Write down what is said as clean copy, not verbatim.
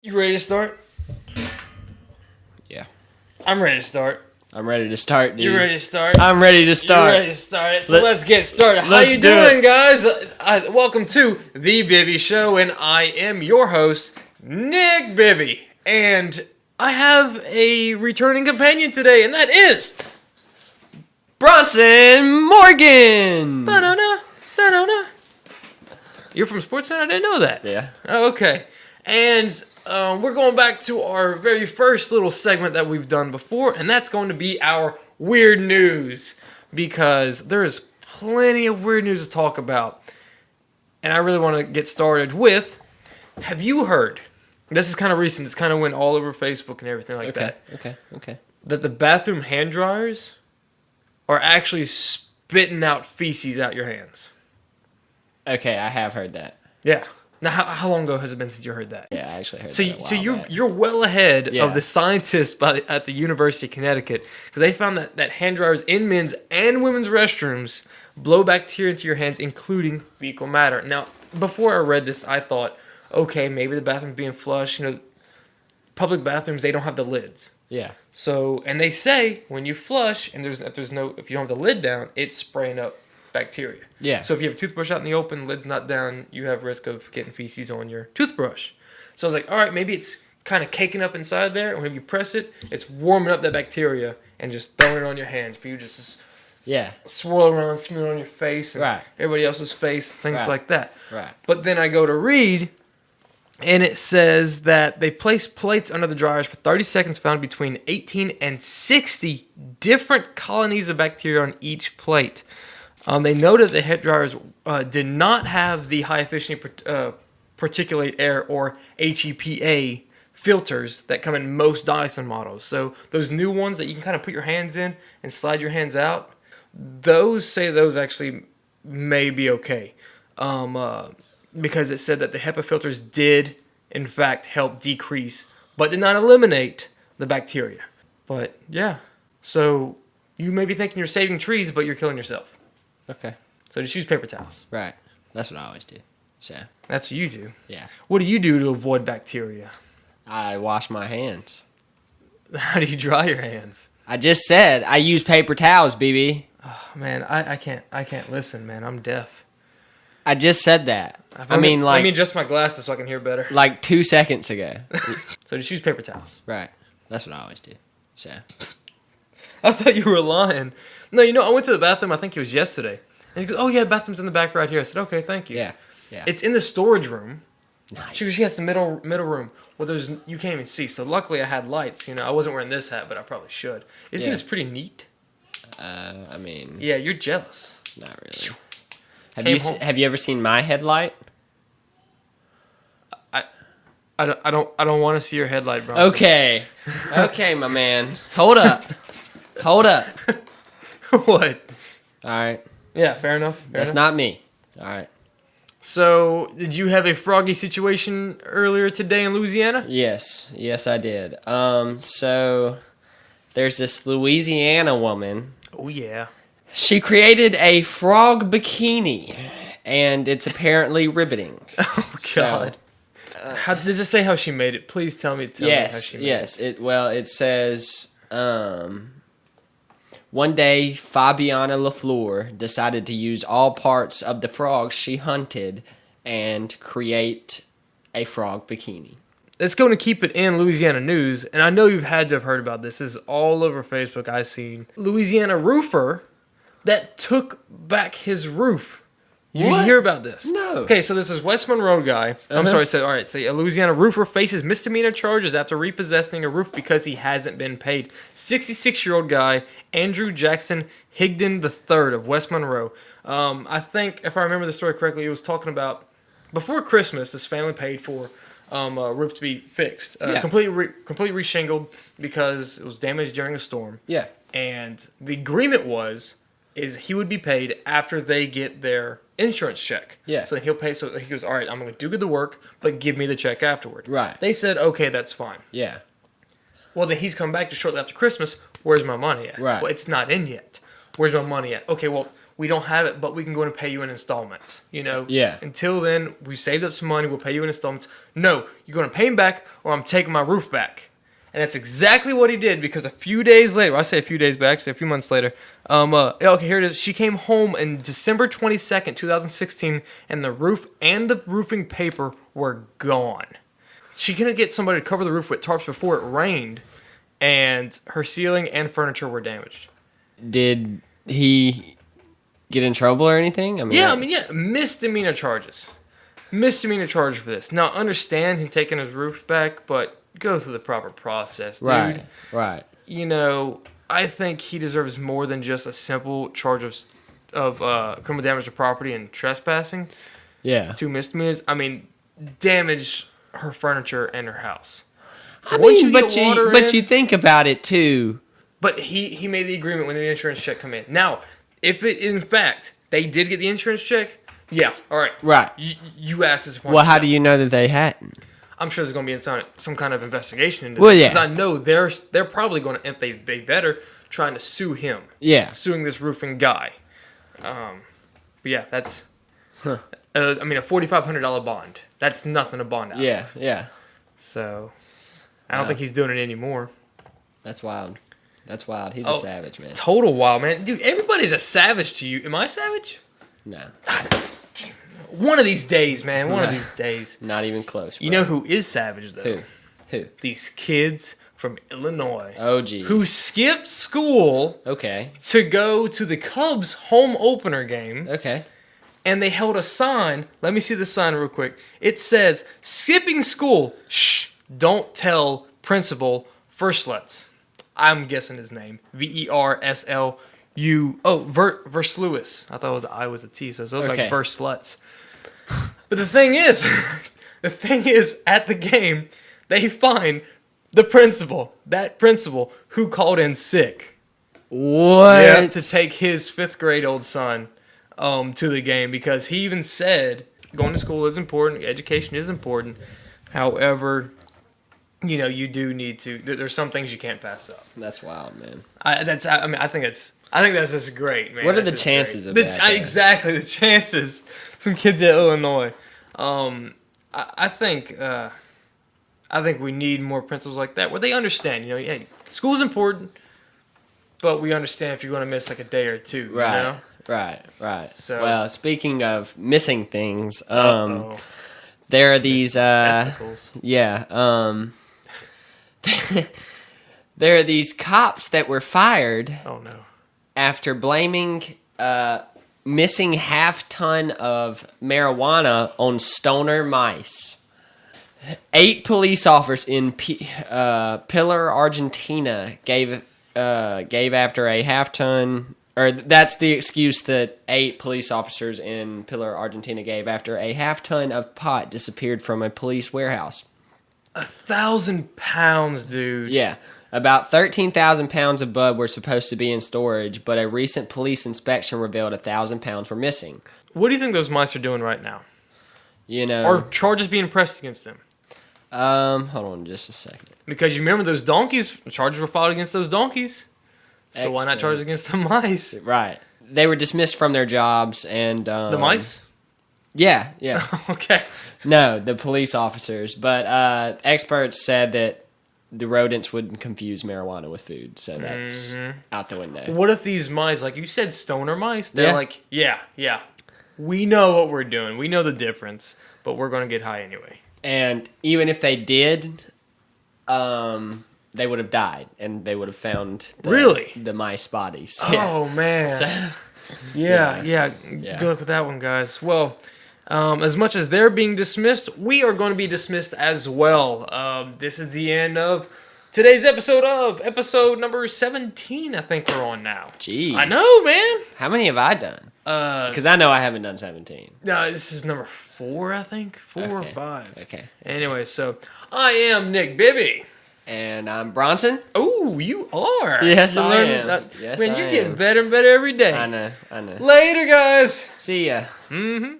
You ready to start? Yeah. I'm ready to start. I'm ready to start, dude. You ready to start? I'm ready to start. You're ready to start it. So let's get started. How let's you do doing, it. guys? Welcome to the Bibbee Show, and I am your host, Nick Bibbee. And I have a returning companion today, and that is Bronson Morgan. Ba-da-da, da-da-da. You're from Sportsnet? I didn't know that. Yeah. Oh, okay. And we're going back to our very first little segment that we've done before, and that's going to be our weird news, because there is plenty of weird news to talk about. And I really want to get started with, have you heard, this is kind of recent, it's kind of went all over Facebook and everything like that, Okay. that the bathroom hand dryers are actually spitting out feces out your hands. Okay, I have heard that. Yeah. Now, how long ago has it been since you heard that? Yeah, I actually heard So, that. so you're well ahead Yeah. of the scientists at the University of Connecticut, because they found that hand dryers in men's and women's restrooms blow bacteria into your hands, including fecal matter. Now, before I read this, I thought, okay, maybe the bathroom's being flushed. You know, public bathrooms, they don't have the lids. Yeah. So, and they say when you flush and if you don't have the lid down, it's spraying up bacteria. Yeah. So if you have a toothbrush out in the open, lid's not down, you have risk of getting feces on your toothbrush. So I was like, all right, maybe it's kind of caking up inside there, and when you press it, it's warming up that bacteria and just throwing it on your hands for you just Yeah. swirl around, smear it on your face and Right. everybody else's face, things Right. like that. Right. But then I go to read, and it says that they place plates under the dryers for 30 seconds, found between 18 and 60 different colonies of bacteria on each plate. They noted the head dryers did not have the high efficiency particulate air, or HEPA, filters that come in most Dyson models. So those new ones that you can kind of put your hands in and slide your hands out, those actually may be okay. Because it said that the HEPA filters did, in fact, help decrease, but did not eliminate the bacteria. But yeah, so you may be thinking you're saving trees, but you're killing yourself. Okay. So just use paper towels. Right. That's what I always do. So. That's what you do. Yeah. What do you do to avoid bacteria? I wash my hands. How do you dry your hands? I just said I use paper towels, BB. Oh, man, I can't listen, man. I'm deaf. I just said that. Let me adjust my glasses so I can hear better. Like 2 seconds ago. So just use paper towels. Right. That's what I always do. So. I thought you were lying. No, I went to the bathroom, I think it was yesterday. And he goes, oh, yeah, the bathroom's in the back right here. I said, okay, thank you. Yeah. Yeah. It's in the storage room. Nice. She has the middle room where you can't even see. So luckily I had lights. I wasn't wearing this hat, but I probably should. Isn't this pretty neat? I mean. Yeah, you're jealous. Not really. Have you ever seen my headlight? I don't want to see your headlight, bro. Okay, my man. Hold up. What? All right. Yeah, fair enough. That's not me. All right. So, did you have a froggy situation earlier today in Louisiana? Yes, I did. So there's this Louisiana woman. Oh yeah. She created a frog bikini, and it's apparently riveting. Oh God. How does it say how she made it? Please tell me how she made it. It says, one day Fabiana LaFleur decided to use all parts of the frogs she hunted and create a frog bikini. It's going to keep it in Louisiana news, and I know you've had to have heard about this. This is all over Facebook. I've seen Louisiana roofer that took back his roof. You hear about this? No. Okay, so this is West Monroe guy. I'm sorry. So a Louisiana roofer faces misdemeanor charges after repossessing a roof because he hasn't been paid. 66-year-old guy, Andrew Jackson Higdon III of West Monroe. I think, if I remember the story correctly, it was talking about before Christmas, this family paid for a roof to be fixed, completely reshingled because it was damaged during a storm. Yeah. And the agreement is he would be paid after they get their insurance check. Yeah. So he'll pay. So he goes, all right, I'm going to do the work, but give me the check afterward. Right. They said, okay, that's fine. Yeah. Well, then he's come back to shortly after Christmas. Where's my money at? Right. Well, it's not in yet. Where's my money at? Okay, well, we don't have it, but we can go and pay you in installments. Yeah. Until then, we saved up some money. We'll pay you in installments. No, you're going to pay him back, or I'm taking my roof back. And that's exactly what he did, because a few days later, I say a few days back, actually a few months later, okay, here it is. She came home on December 22nd, 2016, and the roof and the roofing paper were gone. She couldn't get somebody to cover the roof with tarps before it rained, and her ceiling and furniture were damaged. Did he get in trouble or anything? Misdemeanor charges. Misdemeanor charges for this. Now, I understand him taking his roof back, but go through the proper process, dude. Right. I think he deserves more than just a simple charge of criminal damage to property and trespassing. Yeah. 2 misdemeanors. Damage her furniture and her house. But you think about it too. But he made the agreement when the insurance check come in. Now, if it in fact they did get the insurance check, yeah, all right. Right. You asked this point. Well, how do you know that they hadn't? I'm sure there's going to be some kind of investigation into Well, this. yeah. Because I know they're probably going to, if they better, trying to sue him. Yeah. Suing this roofing guy. But yeah, that's... a $4,500 bond. That's nothing to bond out. Yeah. So, I don't think he's doing it anymore. That's wild. He's a savage, man. Total wild, man. Dude, everybody's a savage to you. Am I savage? No. One of these days, man. One of these days. Not even close, bro. You know who is savage, though? Who? These kids from Illinois. Oh, geez. Who skipped school to go to the Cubs home opener game. Okay. And they held a sign. Let me see the sign real quick. It says, skipping school. Shh. Don't tell principal Versluts. I'm guessing his name. Verslu. Oh, Versluis. I thought the I was a T, so it looked like Versluts. But the thing is, at the game, they find the principal, that principal who called in sick. What? Yeah, to take his 5th grade old son to the game, because he even said going to school is important, education is important. However, you do need to. There's some things you can't pass up. That's wild, man. I think that's just great, man. What are the chances of that? Exactly, the chances. Some kids at Illinois. I think we need more principals like that, where they understand. Hey, school's important, but we understand if you're going to miss like a day or two. Right. Right. So, well, speaking of missing things, there are these. Testicles. Yeah. There are these cops that were fired. Oh no. After blaming missing half-ton of marijuana on stoner mice. 8 police officers in Pilar, Argentina gave after a half-ton, or that's the excuse that 8 police officers in Pilar, Argentina gave after a half-ton of pot disappeared from a police warehouse. 1,000 pounds, dude. Yeah. About 13,000 pounds of bud were supposed to be in storage, but a recent police inspection revealed 1,000 pounds were missing. What do you think those mice are doing right now? Are charges being pressed against them? Hold on just a second. Because you remember those donkeys, charges were filed against those donkeys. So why not charge against the mice? Right. They were dismissed from their jobs and... the mice? Yeah. Okay. No, the police officers. But experts said that the rodents wouldn't confuse marijuana with food, so that's out the window. What if these mice, like you said, stoner mice, they're like, yeah, we know what we're doing. We know the difference, but we're going to get high anyway. And even if they did, they would have died, and they would have found the mice bodies. Oh, man. So, yeah. Good luck with that one, guys. Well... as much as they're being dismissed, we are going to be dismissed as well. This is the end of today's episode number 17, I think we're on now. Jeez. I know, man. How many have I done? Because I know I haven't done 17. No, this is number 4, I think. 4 or 5. Okay. Anyway, so I am Nick Bibbee. And I'm Bronson. Oh, you are. Yes, I am. You're getting better and better every day. I know. Later, guys. See ya. Mm-hmm.